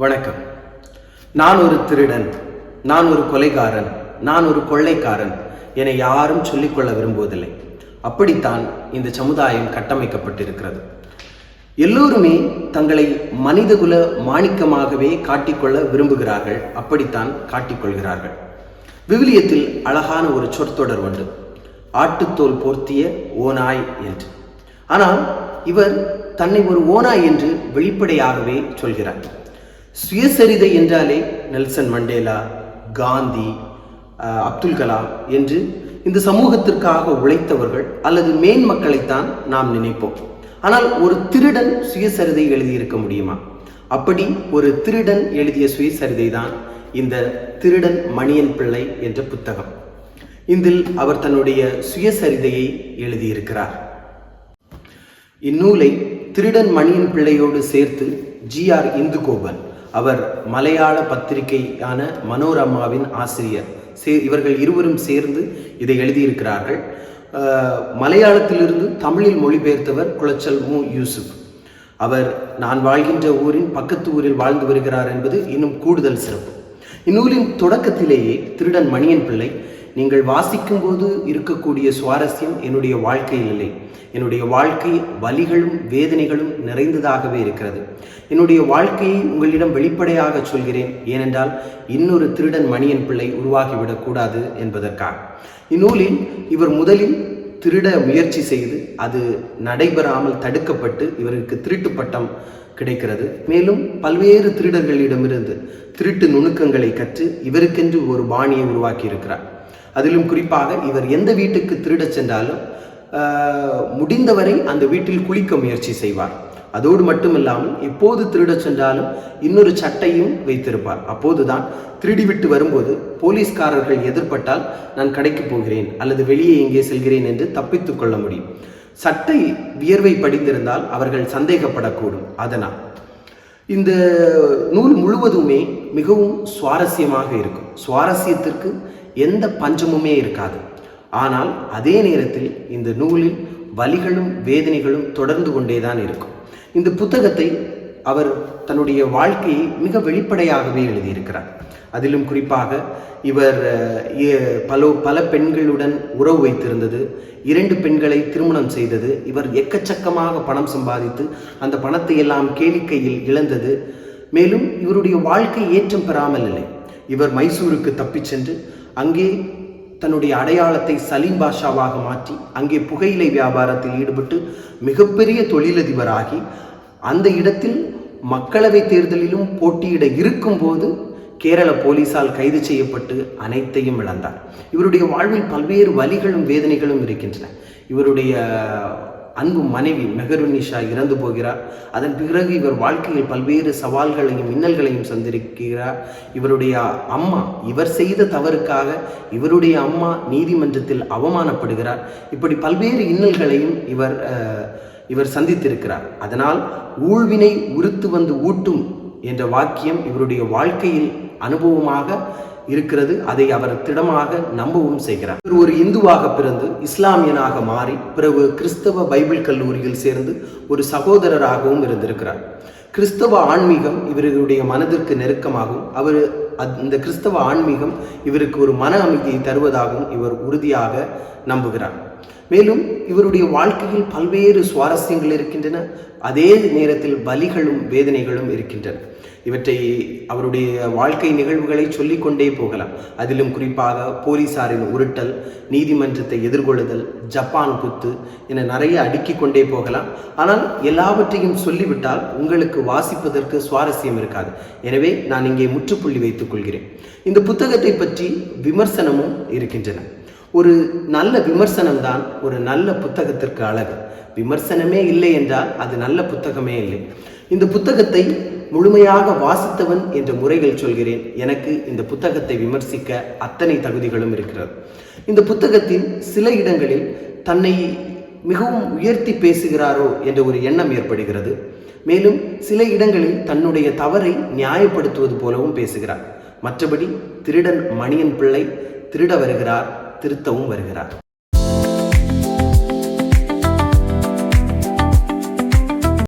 வணக்கம். நான் ஒரு திருடன், நான் ஒரு கொலைகாரன், நான் ஒரு கொள்ளைக்காரன் என யாரும் சொல்லிக்கொள்ள விரும்புவதில்லை. அப்படித்தான் இந்த சமுதாயம் கட்டமைக்கப்பட்டிருக்கிறது. எல்லோருமே தங்களை மனிதகுல மாணிக்கமாகவே காட்டிக்கொள்ள விரும்புகிறார்கள். அப்படித்தான் காட்டிக்கொள்கிறார்கள். விவிலியத்தில் அழகான ஒரு சொற்றொடர் உண்டு, ஆட்டுத்தோல் போர்த்திய ஓநாய் என்று. ஆனால் இவர் தன்னை ஒரு ஓநாய் என்று வெளிப்படையாகவே சொல்கிறார். சுயசரிதை என்றாலே நெல்சன் மண்டேலா, காந்தி, அப்துல் கலாம் என்று இந்த சமூகத்திற்காக உழைத்தவர்கள் அல்லது மேன்மக்களைத்தான் நாம் நினைப்போம். ஆனால் ஒரு திருடன் சுயசரிதை எழுதியிருக்க முடியுமா? அப்படி ஒரு திருடன் எழுதிய சுயசரிதை தான் இந்த திருடன் மணியன் பிள்ளை என்ற புத்தகம். இதில் அவர் தன்னுடைய சுயசரிதையை எழுதியிருக்கிறார். இந்நூலை திருடன் மணியன் பிள்ளையோடு சேர்த்து GR இந்துகோபன், அவர் மலையாள பத்திரிகையான மனோரமாவின் ஆசிரியர், இவர்கள் இருவரும் சேர்ந்து இதை எழுதியிருக்கிறார்கள். மலையாளத்திலிருந்து தமிழில் மொழிபெயர்த்தவர் குளச்சல் மு. யூசுப். அவர் நான் வாழ்கின்ற ஊரின் பக்கத்து ஊரில் வாழ்ந்து வருகிறார் என்பது இன்னும் கூடுதல் சிறப்பு. இந்நூலின் தொடக்கத்திலேயே திருடன் மணியன் பிள்ளை, நீங்கள் வாசிக்கும் போது இருக்கக்கூடிய சுவாரஸ்யம் என்னுடைய வாழ்க்கையில் இல்லை. என்னுடைய வாழ்க்கை வலிகளும் வேதனைகளும் நிறைந்ததாகவே இருக்கிறது. என்னுடைய வாழ்க்கையை உங்களிடம் வெளிப்படையாக சொல்கிறேன், ஏனென்றால் இன்னொரு திருடன் மணியன் பிள்ளை உருவாகிவிடக்கூடாது என்பதற்காக. இந்நூலில் இவர் முதலில் திருட முயற்சி செய்து அது நடைபெறாமல் தடுக்கப்பட்டு இவருக்கு திருட்டு பட்டம் கிடைக்கிறது. மேலும் பல்வேறு திருடர்களிடமிருந்து திருட்டு நுணுக்கங்களை கற்று இவருக்கென்று ஒரு பாணியை உருவாக்கி இருக்கிறார். அதிலும் குறிப்பாக இவர் எந்த வீட்டுக்கு திருடச் சென்றாலும் முடிந்தவரை அந்த வீட்டில் குளிக்க முயற்சி செய்வார். அதோடு மட்டுமில்லாமல் எப்போது திருடச் சென்றாலும் இன்னொரு சட்டையும் வைத்திருப்பார். அப்போதுதான் திருடிவிட்டு வரும்போது போலீஸ்காரர்கள் எதிர்பட்டால் நான் கடைக்கு போகிறேன் அல்லது வெளியே எங்கே செல்கிறேன் என்று தப்பித்துக் கொள்ள முடியும். சட்டை வியர்வை படிந்திருந்தால் அவர்கள் சந்தேகப்படக்கூடும். அதனால் இந்த நூல் முழுவதுமே மிகவும் சுவாரஸ்யமாக இருக்கும். சுவாரஸ்யத்திற்கு எந்த பஞ்சமுமே இருக்காது. ஆனால் அதே நேரத்தில் இந்த நூலில் வலிகளும் வேதனைகளும் தொடர்ந்து கொண்டேதான் இருக்கும். இந்த புத்தகத்தை அவர் தன்னுடைய வாழ்க்கையை மிக வெளிப்படையாகவே எழுதியிருக்கிறார். அதிலும் குறிப்பாக இவர் பல பெண்களுடன் உறவு வைத்திருந்தது, 2 பெண்களை திருமணம் செய்தது, இவர் எக்கச்சக்கமாக பணம் சம்பாதித்து அந்த பணத்தை எல்லாம் கேளிக்கையில் இழந்தது. மேலும் இவருடைய வாழ்க்கை ஏற்றம் பெறாமல் இல்லை. இவர் மைசூருக்கு தப்பிச் சென்று அங்கே தன்னுடைய அடையாளத்தை சலீம் பாஷாவாக மாற்றி அங்கே புகையிலை வியாபாரத்தில் ஈடுபட்டு மிகப்பெரிய தொழிலதிபராகி அந்த இடத்தில் மக்களவை தேர்தலிலும் போட்டியிட இருக்கும்போது கேரள போலீசால் கைது செய்யப்பட்டு அனைத்தையும் இழந்தார். இவருடைய வாழ்வில் பல்வேறு வலிகளும் வேதனைகளும் இருக்கின்றன. இவருடைய அன்பு மனைவி மெஹருநிஷா இறந்து போகிறார். அதன் பிறகு இவர் வாழ்க்கையில் பல்வேறு சவால்களையும் இன்னல்களையும் சந்திருக்கிறார். இவருடைய அம்மா, இவர் செய்த தவறுக்காக இவருடைய அம்மா நீதிமன்றத்தில் அவமானப்படுகிறார். இப்படி பல்வேறு இன்னல்களையும் இவர் சந்தித்திருக்கிறார். அதனால் ஊழ்வினை உறுத்து வந்து ஊட்டும் என்ற வாக்கியம் இவருடைய வாழ்க்கையில் அனுபவமாக இருக்கிறது. அதை அவர் திடமாக நம்பவும் செய்கிறார். இவர் ஒரு இந்துவாக பிறந்து இஸ்லாமியனாக மாறி பிறகு கிறிஸ்தவ பைபிள் கல்லூரியில் சேர்ந்து ஒரு சகோதரராகவும் இருந்திருக்கிறார். கிறிஸ்தவ ஆன்மீகம் இவருடைய மனதிற்கு நெருக்கமாகவும் இந்த கிறிஸ்தவ ஆன்மீகம் இவருக்கு ஒரு மன அமைதியை தருவதாகவும் இவர் உறுதியாக நம்புகிறார். மேலும் இவருடைய வாழ்க்கையில் பல்வேறு சுவாரஸ்யங்கள் இருக்கின்றன. அதே நேரத்தில் வலிகளும் வேதனைகளும் இருக்கின்றன. இவற்றை அவருடைய வாழ்க்கை நிகழ்வுகளை சொல்லிக்கொண்டே போகலாம். அதிலும் குறிப்பாக போலீசாரின் உருட்டல், நீதிமன்றத்தை எதிர்கொள்ளுதல், ஜப்பான் குத்து என நிறைய அடுக்கிக் கொண்டே போகலாம். ஆனால் எல்லாவற்றையும் சொல்லிவிட்டால் உங்களுக்கு வாசிப்பதற்கு சுவாரஸ்யம் இருக்காது. எனவே நான் இங்கே முற்றுப்புள்ளி வைத்துக் கொள்கிறேன். இந்த புத்தகத்தை பற்றி விமர்சனமும் இருக்கின்றன. ஒரு நல்ல விமர்சனம்தான் ஒரு நல்ல புத்தகத்திற்கு அழகு. விமர்சனமே இல்லை என்றால் அது நல்ல புத்தகமே இல்லை. இந்த புத்தகத்தை முழுமையாக வாசித்தவன் என்ற முறைகள் சொல்கிறேன். எனக்கு இந்த புத்தகத்தை விமர்சிக்க அத்தனை தகுதிகளும் இருக்கிறது. இந்த புத்தகத்தின் சில இடங்களில் தன்னை மிகவும் உயர்த்தி பேசுகிறாரோ என்ற ஒரு எண்ணம் ஏற்படுகிறது. மேலும் சில இடங்களில் தன்னுடைய தவறை நியாயப்படுத்துவது போலவும் பேசுகிறார். மற்றபடி திருடன் மணியன் பிள்ளை திருட வருகிறார், திருத்தவும் வருகிறார்.